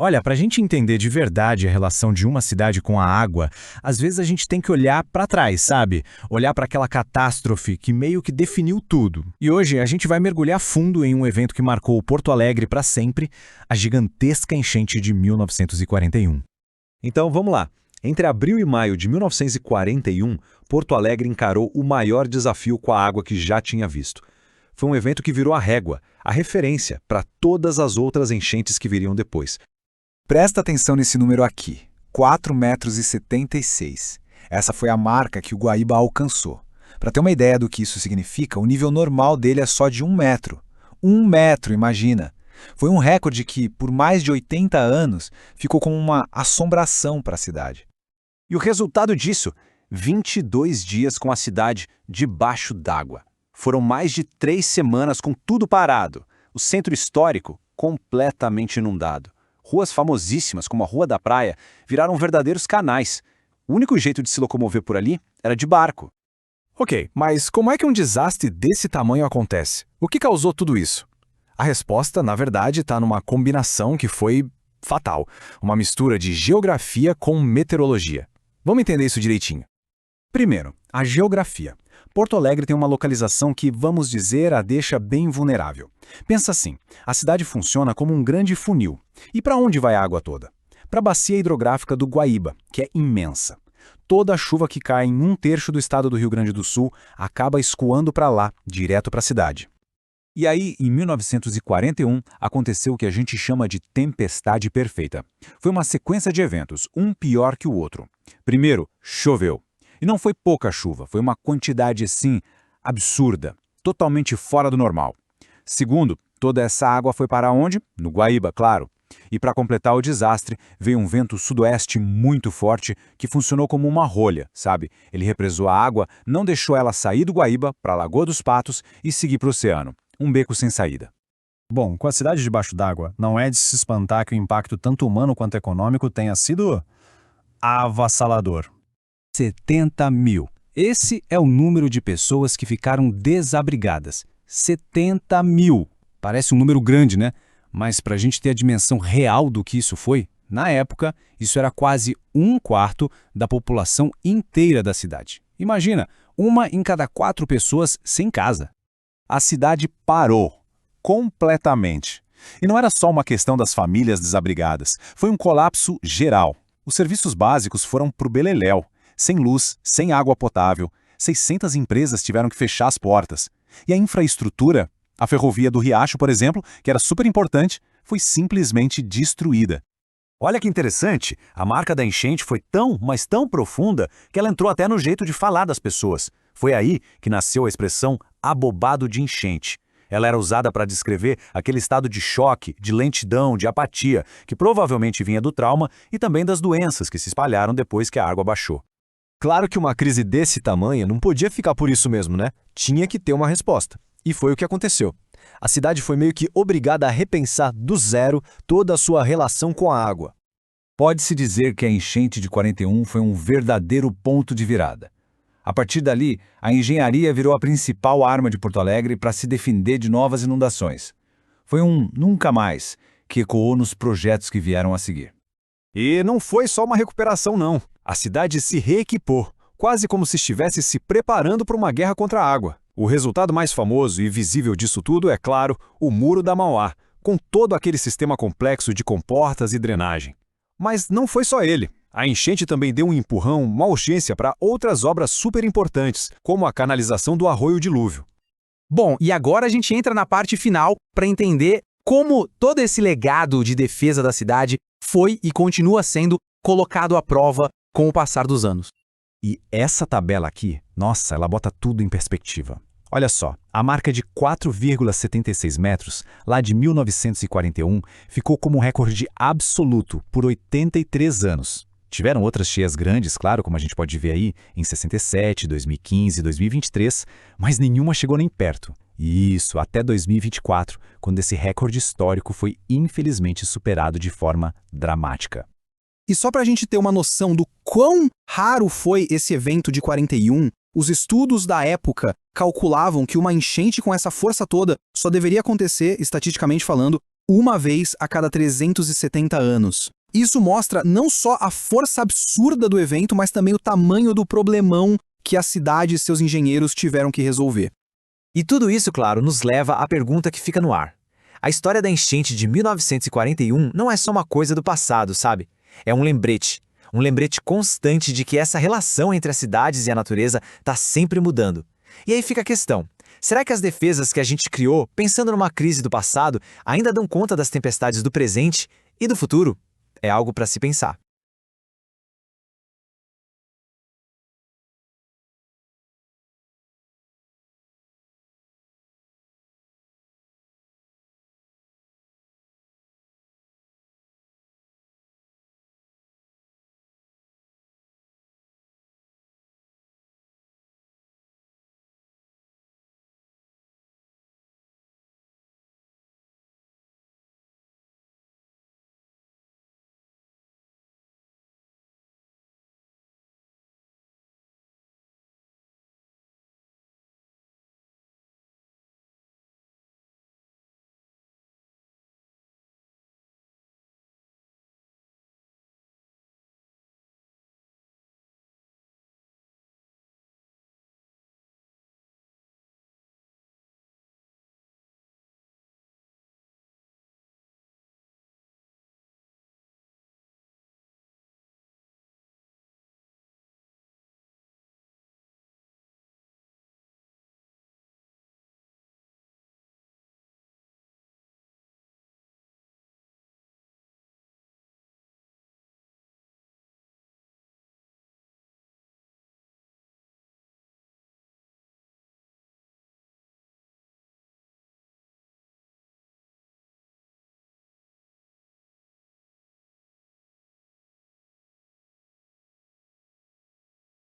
Olha, para a gente entender de verdade a relação de uma cidade com a água, às vezes a gente tem que olhar para trás, sabe? Olhar para aquela catástrofe que meio que definiu tudo. E hoje a gente vai mergulhar fundo em um evento que marcou Porto Alegre para sempre, a gigantesca enchente de 1941. Então vamos lá. Entre abril e maio de 1941, Porto Alegre encarou o maior desafio com a água que já tinha visto. Foi um evento que virou a régua, a referência para todas as outras enchentes que viriam depois. Presta atenção nesse número aqui, 4,76 metros. Essa foi a marca que o Guaíba alcançou. Para ter uma ideia do que isso significa, o nível normal dele é só de 1 metro. 1 metro, imagina! Foi um recorde que, por mais de 80 anos, ficou como uma assombração para a cidade. E o resultado disso? 22 dias com a cidade debaixo d'água. Foram mais de 3 semanas com tudo parado. O centro histórico completamente inundado. Ruas famosíssimas, como a Rua da Praia, viraram verdadeiros canais. O único jeito de se locomover por ali era de barco. Ok, mas como é que um desastre desse tamanho acontece? O que causou tudo isso? A resposta, na verdade, está numa combinação que foi fatal. Uma mistura de geografia com meteorologia. Vamos entender isso direitinho. Primeiro, a geografia. Porto Alegre tem uma localização que, vamos dizer, a deixa bem vulnerável. Pensa assim, a cidade funciona como um grande funil. E para onde vai a água toda? Para a bacia hidrográfica do Guaíba, que é imensa. Toda a chuva que cai em 1/3 do estado do Rio Grande do Sul acaba escoando para lá, direto para a cidade. E aí, em 1941, aconteceu o que a gente chama de tempestade perfeita. Foi uma sequência de eventos, um pior que o outro. Primeiro, choveu. E não foi pouca chuva, foi uma quantidade, assim, absurda, totalmente fora do normal. Segundo, toda essa água foi para onde? No Guaíba, claro. E para completar o desastre, veio um vento sudoeste muito forte que funcionou como uma rolha, sabe? Ele represou a água, não deixou ela sair do Guaíba para a Lagoa dos Patos e seguir para o oceano. Um beco sem saída. Bom, com a cidade debaixo d'água, não é de se espantar que o impacto tanto humano quanto econômico tenha sido avassalador. 70 mil. Esse é o número de pessoas que ficaram desabrigadas. 70 mil. Parece um número grande, né? Mas para a gente ter a dimensão real do que isso foi, na época, isso era quase 1/4 da população inteira da cidade. Imagina, 1 em cada 4 pessoas sem casa. A cidade parou, completamente. E não era só uma questão das famílias desabrigadas, foi um colapso geral. Os serviços básicos foram pro beleléu. Sem luz, sem água potável, 600 empresas tiveram que fechar as portas. E a infraestrutura, a ferrovia do Riacho, por exemplo, que era super importante, foi simplesmente destruída. Olha que interessante, a marca da enchente foi tão, mas tão profunda, que ela entrou até no jeito de falar das pessoas. Foi aí que nasceu a expressão abobado de enchente. Ela era usada para descrever aquele estado de choque, de lentidão, de apatia, que provavelmente vinha do trauma e também das doenças que se espalharam depois que a água baixou. Claro que uma crise desse tamanho não podia ficar por isso mesmo, né? Tinha que ter uma resposta. E foi o que aconteceu. A cidade foi meio que obrigada a repensar do zero toda a sua relação com a água. Pode-se dizer que a enchente de 41 foi um verdadeiro ponto de virada. A partir dali, a engenharia virou a principal arma de Porto Alegre para se defender de novas inundações. Foi um nunca mais que ecoou nos projetos que vieram a seguir. E não foi só uma recuperação, não. A cidade se reequipou, quase como se estivesse se preparando para uma guerra contra a água. O resultado mais famoso e visível disso tudo é, claro, o Muro da Mauá, com todo aquele sistema complexo de comportas e drenagem. Mas não foi só ele. A enchente também deu um empurrão, uma urgência para outras obras super importantes, como a canalização do Arroio Dilúvio. Bom, e agora a gente entra na parte final para entender como todo esse legado de defesa da cidade foi e continua sendo colocado à prova com o passar dos anos. E essa tabela aqui, nossa, ela bota tudo em perspectiva. Olha só, a marca de 4,76 metros, lá de 1941, ficou como um recorde absoluto por 83 anos. Tiveram outras cheias grandes, claro, como a gente pode ver aí, em 67, 2015, 2023, mas nenhuma chegou nem perto. E isso, até 2024, quando esse recorde histórico foi infelizmente superado de forma dramática. E só para a gente ter uma noção do quão raro foi esse evento de 41, os estudos da época calculavam que uma enchente com essa força toda só deveria acontecer, estatisticamente falando, uma vez a cada 370 anos. Isso mostra não só a força absurda do evento, mas também o tamanho do problemão que a cidade e seus engenheiros tiveram que resolver. E tudo isso, claro, nos leva à pergunta que fica no ar. A história da enchente de 1941 não é só uma coisa do passado, sabe? É um lembrete constante de que essa relação entre as cidades e a natureza está sempre mudando. E aí fica a questão: será que as defesas que a gente criou, pensando numa crise do passado, ainda dão conta das tempestades do presente e do futuro? É algo para se pensar.